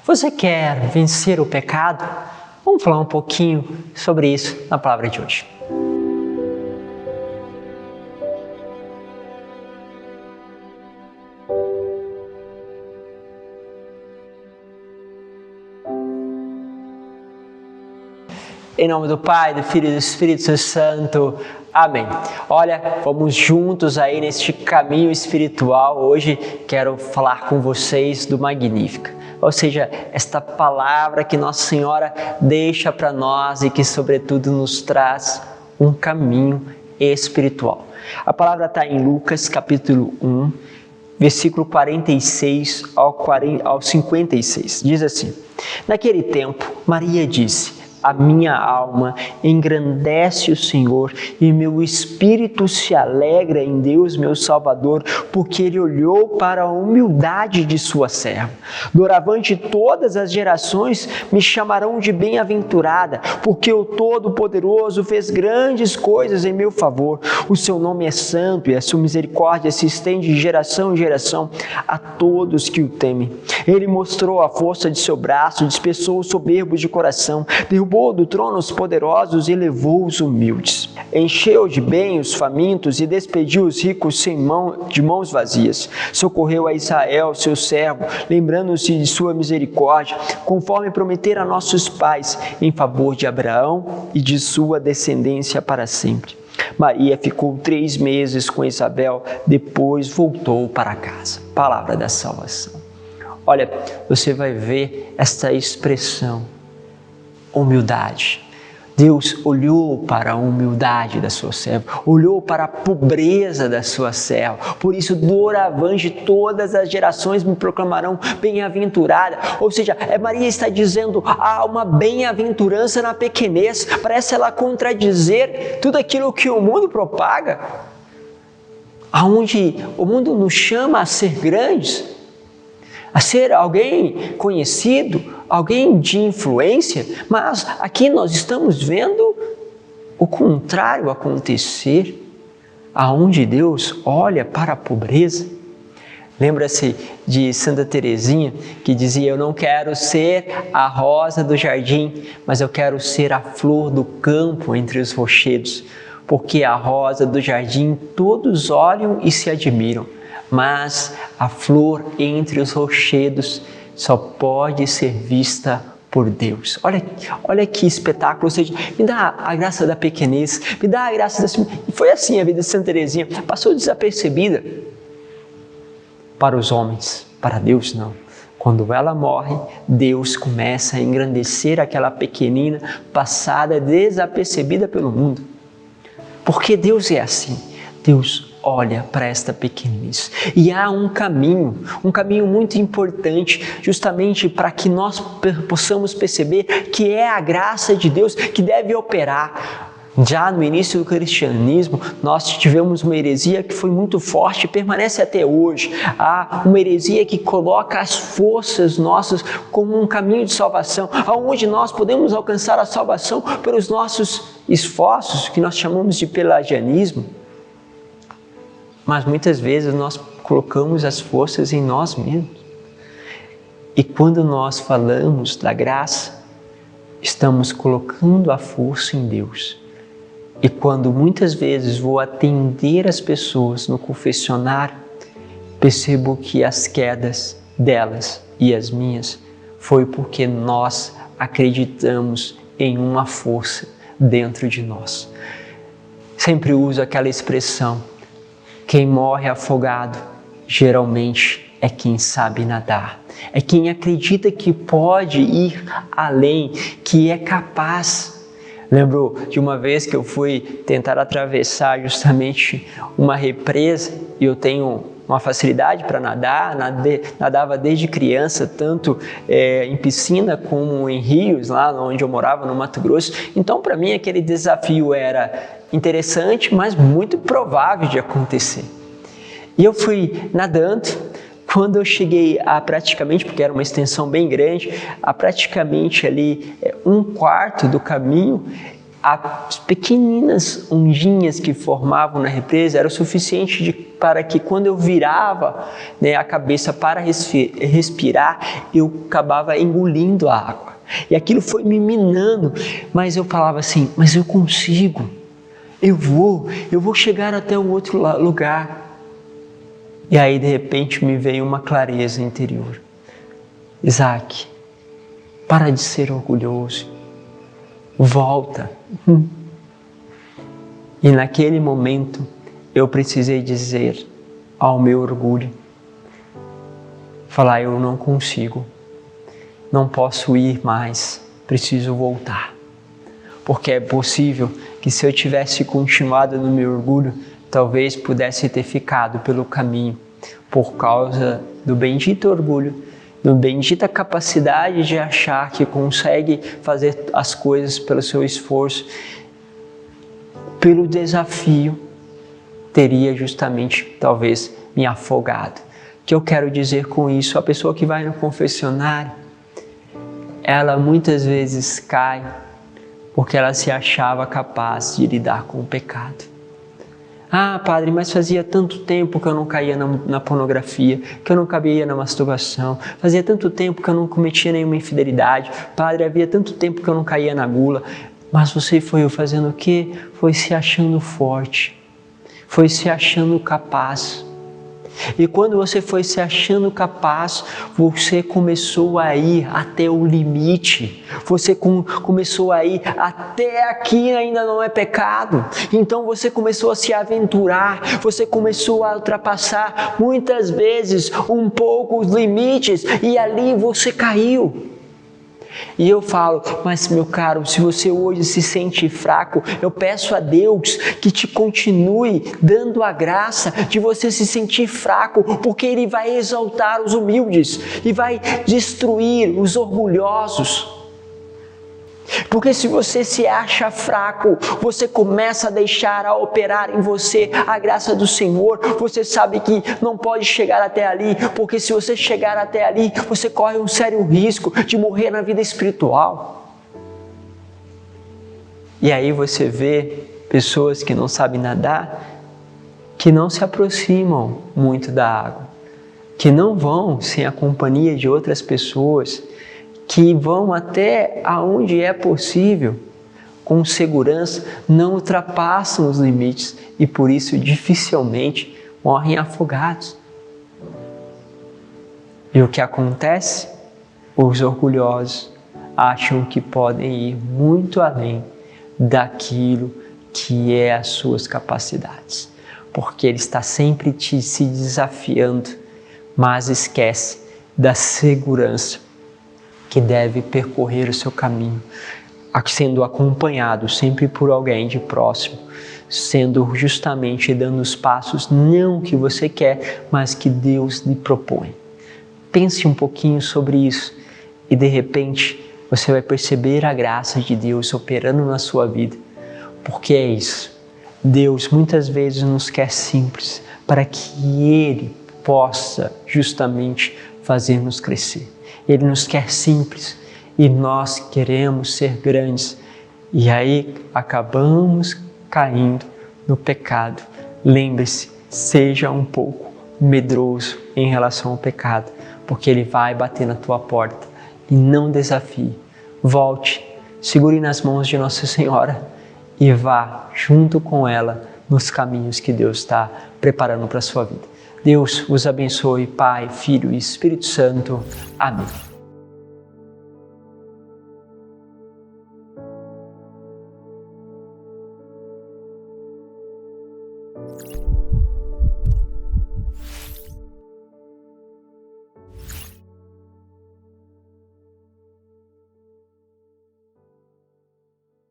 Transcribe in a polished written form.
Você quer vencer o pecado? Vamos falar um pouquinho sobre isso na palavra de hoje. Em nome do Pai, do Filho e do Espírito Santo. Amém. Olha, vamos juntos aí neste caminho espiritual. Hoje quero falar com vocês do Magnífica. Ou seja, esta palavra que Nossa Senhora deixa para nós e que sobretudo nos traz um caminho espiritual. A palavra está em Lucas capítulo 1, versículo 46 ao 56. Diz assim: Naquele tempo, Maria disse: A minha alma engrandece o Senhor e meu espírito se alegra em Deus, meu Salvador, porque Ele olhou para a humildade de sua serva. Doravante todas as gerações me chamarão de bem-aventurada, porque o Todo-Poderoso fez grandes coisas em meu favor. O seu nome é santo e a sua misericórdia se estende de geração em geração a todos que o temem. Ele mostrou a força de seu braço, dispersou os soberbos de coração, derrubou do trono os poderosos e elevou os humildes. Encheu de bem os famintos e despediu os ricos de mãos vazias. Socorreu a Israel, seu servo, lembrando-se de sua misericórdia, conforme prometera a nossos pais, em favor de Abraão e de sua descendência para sempre. Maria ficou 3 meses com Isabel, depois voltou para casa. Palavra da salvação. Olha, você vai ver esta expressão, humildade. Deus olhou para a humildade da sua serva, olhou para a pobreza da sua serva. Por isso, doravante todas as gerações me proclamarão bem-aventurada. Ou seja, Maria está dizendo, há uma bem-aventurança na pequenez. Parece ela contradizer tudo aquilo que o mundo propaga, aonde o mundo nos chama a ser grandes, a ser alguém conhecido, alguém de influência, mas aqui nós estamos vendo o contrário acontecer, aonde Deus olha para a pobreza. Lembra-se de Santa Teresinha, que dizia: eu não quero ser a rosa do jardim, mas eu quero ser a flor do campo entre os rochedos, porque a rosa do jardim todos olham e se admiram, mas a flor entre os rochedos só pode ser vista por Deus. Olha que espetáculo. Ou seja, me dá a graça da pequenez, me dá a graça da... E foi assim a vida de Santa Teresinha, passou desapercebida para os homens, para Deus não. Quando ela morre, Deus começa a engrandecer aquela pequenina passada desapercebida pelo mundo. Porque Deus é assim, Deus olha para esta pequenez. E há um caminho muito importante, justamente para que nós possamos perceber que é a graça de Deus que deve operar. Já no início do cristianismo, nós tivemos uma heresia que foi muito forte e permanece até hoje. Há uma heresia que coloca as forças nossas como um caminho de salvação, onde nós podemos alcançar a salvação pelos nossos esforços, que nós chamamos de pelagianismo. Mas muitas vezes nós colocamos as forças em nós mesmos. E quando nós falamos da graça, estamos colocando a força em Deus. E quando muitas vezes vou atender as pessoas no confessionário, percebo que as quedas delas e as minhas foi porque nós acreditamos em uma força dentro de nós. Sempre uso aquela expressão: quem morre afogado geralmente é quem sabe nadar, é quem acredita que pode ir além, que é capaz. Lembro de uma vez que eu fui tentar atravessar justamente uma represa e eu tenho uma facilidade para nadar, nadava desde criança, tanto em piscina como em rios, lá onde eu morava, no Mato Grosso. Então, para mim, aquele desafio era interessante, mas muito provável de acontecer. E eu fui nadando. Quando eu cheguei a praticamente, porque era uma extensão bem grande, a praticamente ali 1/4 do caminho, as pequeninas ondinhas que formavam na represa era o suficiente para que quando eu virava, né, a cabeça para respirar, eu acabava engolindo a água. E aquilo foi me minando, mas eu falava assim, mas eu consigo, eu vou chegar até o outro lugar. E aí de repente me veio uma clareza interior. Isaac, para de ser orgulhoso, volta. E naquele momento eu precisei dizer ao meu orgulho, falar, eu não consigo, não posso ir mais, preciso voltar. Porque é possível que se eu tivesse continuado no meu orgulho, talvez pudesse ter ficado pelo caminho, por causa do bendito orgulho, da bendita capacidade de achar que consegue fazer as coisas pelo seu esforço, pelo desafio, teria justamente talvez me afogado. O que eu quero dizer com isso? A pessoa que vai no confessionário, ela muitas vezes cai porque ela se achava capaz de lidar com o pecado. Ah, padre, mas fazia tanto tempo que eu não caía na pornografia, que eu não caía na masturbação, fazia tanto tempo que eu não cometia nenhuma infidelidade, padre, havia tanto tempo que eu não caía na gula. Mas você foi fazendo o quê? Foi se achando forte, foi se achando capaz. E quando você foi se achando capaz, você começou a ir até o limite. Você começou a ir até aqui ainda não é pecado. Então você começou a se aventurar, você começou a ultrapassar muitas vezes um pouco os limites e ali você caiu. E eu falo, mas meu caro, se você hoje se sente fraco, eu peço a Deus que te continue dando a graça de você se sentir fraco, porque Ele vai exaltar os humildes e vai destruir os orgulhosos. Porque se você se acha fraco, você começa a deixar a operar em você a graça do Senhor. Você sabe que não pode chegar até ali, porque se você chegar até ali, você corre um sério risco de morrer na vida espiritual. E aí você vê pessoas que não sabem nadar, que não se aproximam muito da água, que não vão sem a companhia de outras pessoas, que vão até aonde é possível, com segurança, não ultrapassam os limites e por isso dificilmente morrem afogados. E o que acontece? Os orgulhosos acham que podem ir muito além daquilo que é as suas capacidades, porque ele está sempre se desafiando, mas esquece da segurança que deve percorrer o seu caminho, sendo acompanhado sempre por alguém de próximo, sendo justamente dando os passos não que você quer, mas que Deus lhe propõe. Pense um pouquinho sobre isso e de repente você vai perceber a graça de Deus operando na sua vida, porque é isso. Deus muitas vezes nos quer simples para que Ele possa justamente fazer-nos crescer. Ele nos quer simples e nós queremos ser grandes. E aí acabamos caindo no pecado. Lembre-se, seja um pouco medroso em relação ao pecado, porque ele vai bater na tua porta e não desafie. Volte, segure nas mãos de Nossa Senhora e vá junto com ela nos caminhos que Deus está preparando para a sua vida. Deus os abençoe, Pai, Filho e Espírito Santo. Amém.